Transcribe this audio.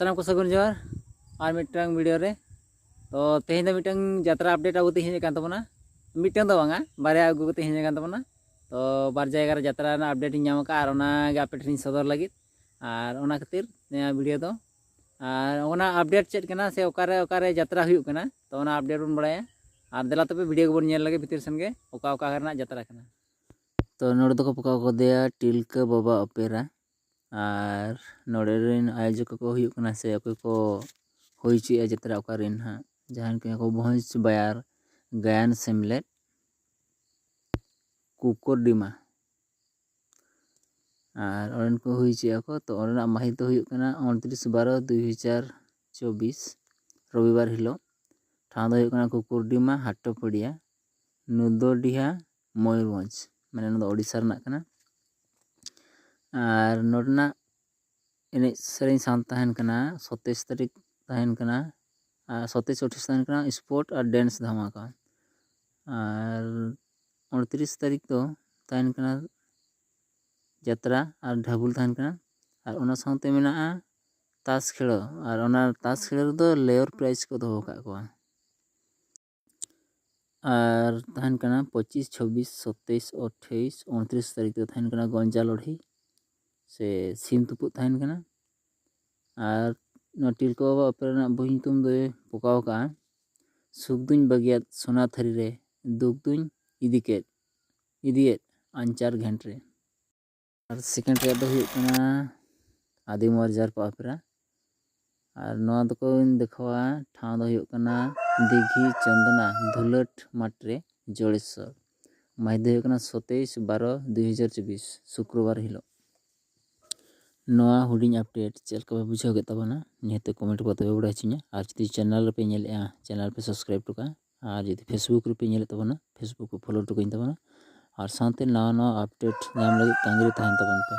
सानाम को सगुन जोहार और मिटटांग वीडियो रे तो तेहें दो मिटटांग यात्रा अपडेट आगु तेहें कान तबोना मिटटांग दो बांगा बारे आगु तेहें कान तबोना तो बार जायगा रे यात्रा ना अपडेट इन नाम का और ओना गे आपे ठेन सदर लागिद और ओना खातिर नया वीडियो दो और ओना अपडेट चेक करना से ओकारे यात्रा हुयुग कना तो ओना अपडेट बन बड़ाया और देला तबे वीडियो को बन नेल लगे भितर सन गे ओका ओका करना यात्रा कना तो नोड दो को पका को दिया टिलका बाबा अपेरा और नोडे रेन आयोजक को हुयुग कना से अकोय को होइची यात्रा ओकारेन हा जहां के को भोज बायार गायन सेमलेट कुकुरडिमा और ओरन को हुइची को तो ओरना माहित तो हुयुग कना 29/12/2024 रविवार हिलो ठाव दो हुयुग कना कुकुरडिमा हाटोपड़िया नुदोडिहा मयूरभंज माने नो ओडिसा रना कना और नोडना एने सरें साउंड तहन कना 27 तारीख तहन कना 27-28 तहन कना स्पोर्ट और डांस धमाका और 29 तारीख तो तहन कना यात्रा और ढाबुल तहन कना और ओना साउंते मेना ताश खेलो और ओना ताश खेलो दो लेयर प्राइज को दोहो का को और तहन कना 25, 26, 27, 28, 29 तारीख तो तहन कना गंजा लड़ही से सिम तुपु तहन कना और नोटिल को अपना बहिन तुम दो पोकाव का सुखदुन बगियात सोना थरी रे दुखदुन इदिए अंचार घंटे और सेकेंड रे दो हुयुग कना आदिमवार को अपेरा और नोआ दो को देखवा ठाव दो हुयुग कना दिघी चंदना धुलट माट्रे जोड़ेश्वर माहित हुयुग कना 27/12/2024 शुक्रवार हिलो नोआ हुडिंग अपडेट चल का बुझाव के तबना निहते कमेंट को तबे बड़ा छिना और जदि चैनल पे नेले चैनल पे सब्सक्राइब टुका और जदि फेसबुक रे पे नेले तबना फेसबुक को फॉलो टुका तबना और साथे नवा अपडेट नाम लगे तांगिरे तहन तबन पे।